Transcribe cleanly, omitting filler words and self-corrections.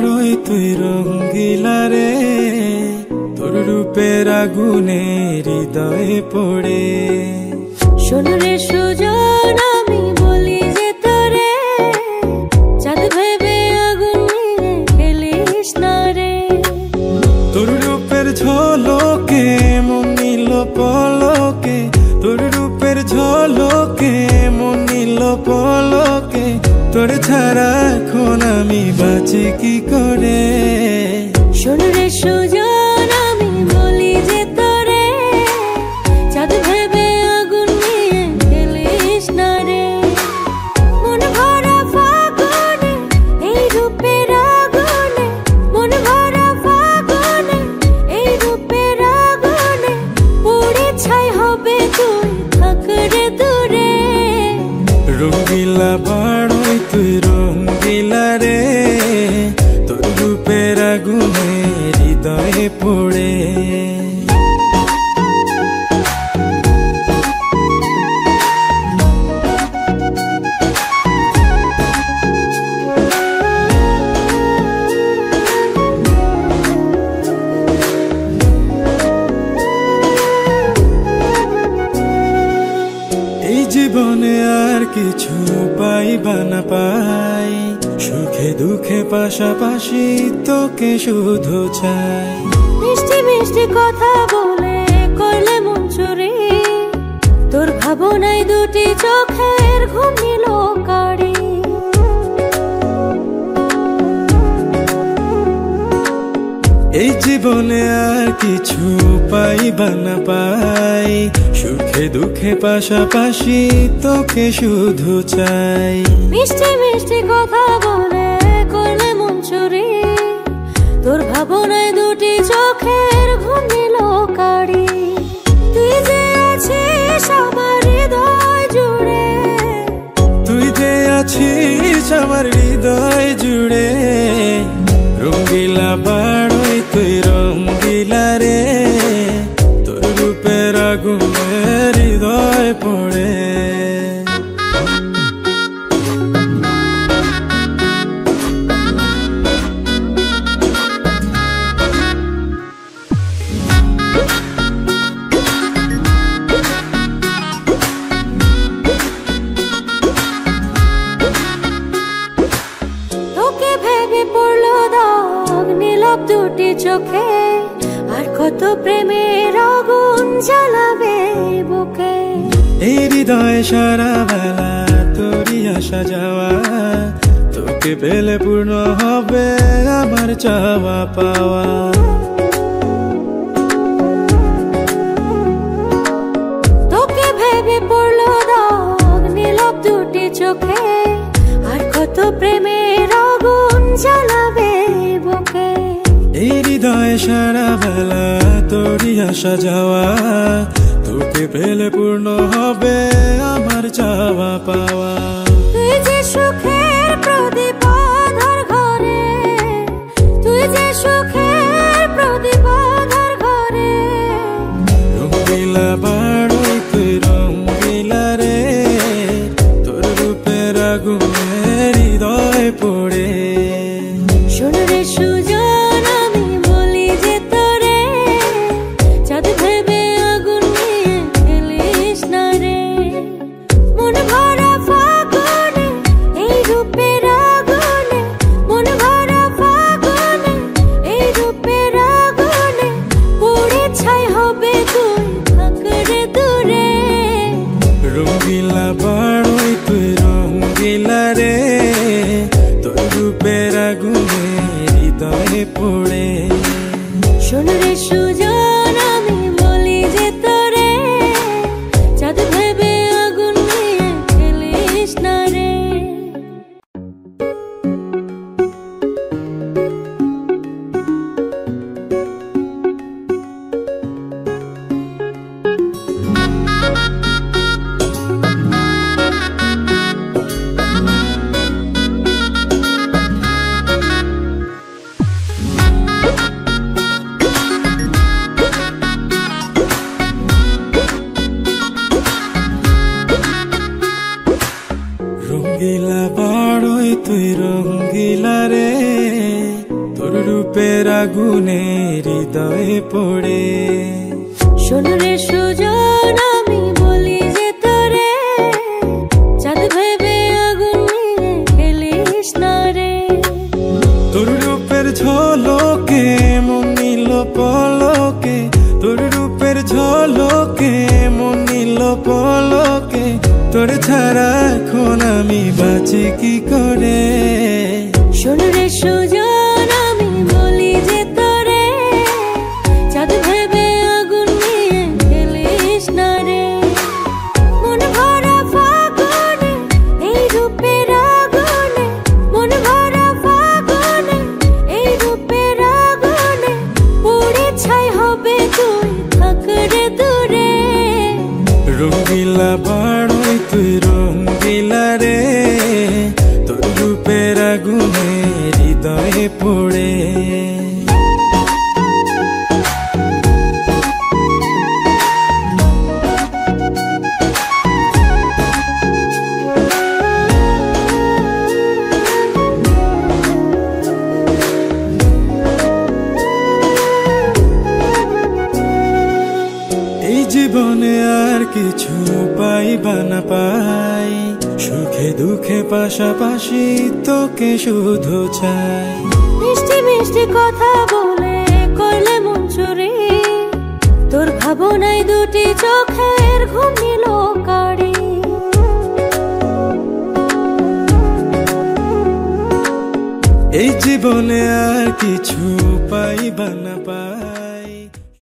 বাড়ই তুই রঙ্গিলা রে, তোর রূপের আগুনে হৃদয়ে পড়ে। শোন রে সুজন, আমি বলি যে তোরে, চাঁদ ভেবে আগুন নিয়ে খেলিস না রে। তোর রূপের ঝলকে মন নিল পলকে, তোর রূপের ঝলকে মন নিল পলকে, তোর ছাড়া এখন আমি বাঁচি কি করে। শোন রে সুজন, আমি বলি যে তোরে, চাঁদ ভেবে আগুন নিয়ে খেলিস না রে। মন ভরা ফাগুনে এই রূপের আগুনে, মন ভরা ফাগুনে এই রূপের আগুনে, পুড়ে ছাই হবে তুই থাক রে দূরে। রঙ্গিলা বাড়ই তুই রঙ্গিলা রে, তোর রূপের আগুনে হৃদয়ে পড়ে। এই জীবনে আর কিছু পাইবা না পাই, সুখে দুঃখে পাশাপাশি তোকে শুধু চাই। মিষ্টি মিষ্টি কথা বলে করলে মন চুরি, তোর ভাবনায় দুটি চোখের ঘুম নিল কারি। এই জীবনে আর কিছু পাইবা না পাই, সুখে দুঃখে পাশাপাশি তোকে শুধু চাই। মিষ্টি মিষ্টি কথা বলে করলে মন চুরি, তোর ভাবনায় দুটি চোখের ঘুম নিল কারি। তুই যে আছিস আমার হৃদয় জুড়ে, তুই যে আছিস আমার হৃদয় জুড়ে। রঙ্গিলা বাড়ই তুই রঙ্গিলা রে, তোর রূপের আগুনে হৃদয় পড়ে। তোকে ভেবে পড়লো দাগ নীলব দুটি চোখে, আর কত প্রেমের আগুন জ্বালাবে বুকে। এই হৃদয় সারা বেলা তোরই আসা যাওয়া, তোকে পেলে পূর্ণ হবে আমার চাওয়া পাওয়া। তোকে ভেবে পড়লো দাগ নীলব দুটি চোখে, আর কত প্রেমের আগুন জ্বালাবে বুকে। এই হৃদয় সারা বেলা তোরই আসা যাওয়া, তোকে পেলে পূর্ণ হবে আমার চাওয়া পাওয়া। তুই যে সুখের প্রদীপ আঁধার ঘরে, তুই যে সুখের প্রদীপ আঁধার ঘরে। রঙ্গিলা বাড়ই তুই রঙ্গিলা রে, তোর রূপের আগুনে হৃদয় পড়ে। শোন রে সুজন, আমি বলি যে তোরে, চাঁদ ভেবে আগুন নিয়ে খেলিস না রে। মন ভরা ফাগুনে এই রূপের আগুনে, মন ভরা ফাগুনে এই রূপের আগুনে, পুড়ে ছাই হবে তুই থাক রে দূরে। রঙ্গিলা বাড়ই তুই রঙ্গিলা রে, তোর রূপের আগুনে হৃদয়ে পড়ে। শোন রে সুজন, আমি বলি যে তোরে, চাঁদ ভেবে আগুন নিয়ে খেলিস না রে। রূপের আগুনে হৃদয়ে পড়ে। শোন রে সুজন, আমি বলি যে তোরে, চাঁদ ভেবে আগুন নিয়ে খেলিস না রে। তোর রূপের ঝলকে মন নিল পলকে, তোর রূপের ঝলকে মন নিল পলকে। তোর ছাড়া এখন আমি বাঁচি কি করে। শোন রে সুজন, আমি বলি যে তোরে, চাঁদ ভেবে আগুন নিয়ে খেলিস না রে। মন ভরা ফাগুনে এই রূপের আগুনে, মন ভরা ফাগুনে এই রূপের আগুনে, পুড়ে ছাই হবে তুই থাক রে দূরে। রঙ্গিলা বাড়ই তুই রঙ্গিলা রে, তোর রূপের আগুনে হৃদয়ে পড়ে। এই জীবনে আর কিছু পাইবা না পাই, সুখে দুঃখে পাশাপাশি তোকে শুধু চাই। মিষ্টি মিষ্টি কথা বলে করলে মন চুরি, তোর ভাবনায় দুটি চোখের ঘুম নিল কাড়ি। এই জীবনে আর কিছু পাইবা না পাই।